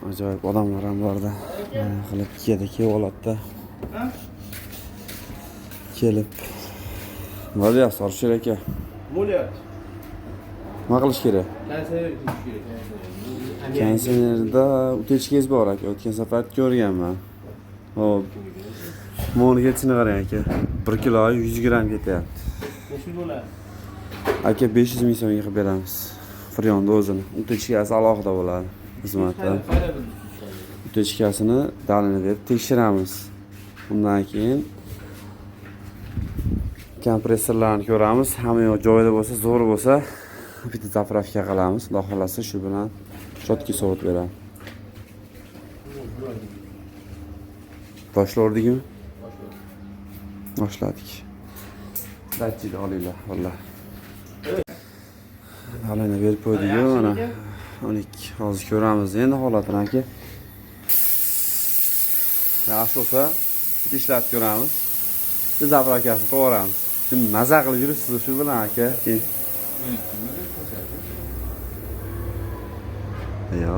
Ajoyib odamlar ham borda. Qilib kediki holatda. Kelib. Valiya sorishar aka. Bo'lyapti. Nima qilish kerak? Kanserda utechkangiz bor aka. O'tgan safar ko'rganman. Hop. Moniga qarang aka. 1 kilo 100 gram ketyapti. Necha bo'ladi? Aka 500 ming so'mga qilib beramiz. Freonda o'zini. Utechkasi alohida bo'ladi xizmatda. Utechkasini dalini berib tekshiramiz. Undan keyin kompressorlarni ko'ramiz. Hamma yoq joyida bo'lsa, zo'r bo'lsa, bitta zapravka qilamiz. Xudo xolasa shu bilan chotki sovut beramiz. Boshlardikmi? Boshladik. Datchini olinglar, vallahi. Halini berib qo'ydik-ku, mana 12. Hozir ko'ramiz endi holatini aka. Yaxshi bo'lsa, bitta ishlatib ko'ramiz. Biz zapravkasini qo'yamiz. Şimdi maza qilib yuribsiz shu bilan aka. Yo,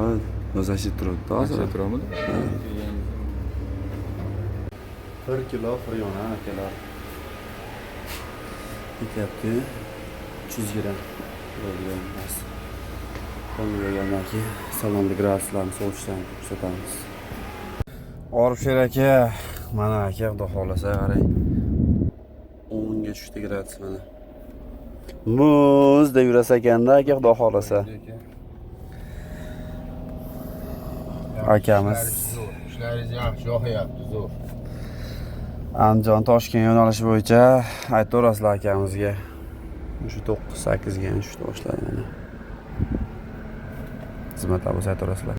o'zashib turibdi hozir. Turamidi? 1 kilo freon akalar. Ketyapti. 300 gram. Bo'lganmas. Qolmagandan keyin salonda graduslarni sovutishdan ko'rsatamiz. Orifsher aka, mana aka, xudo xolasa qarang. 10 ga tushdi gradus mana. Muzda yurasa ekanda aka, xudo xolasa. Akamiz Ishlaringiz yaxshi yoqyapti, zo'r. Andijon Toshkent yo'nalishi bo'yicha aytaverasizlar akamizga. Shu 9-8 ga tushdi boshlaydi mana. Xizmatlar bo'lsa aytaverasizlar.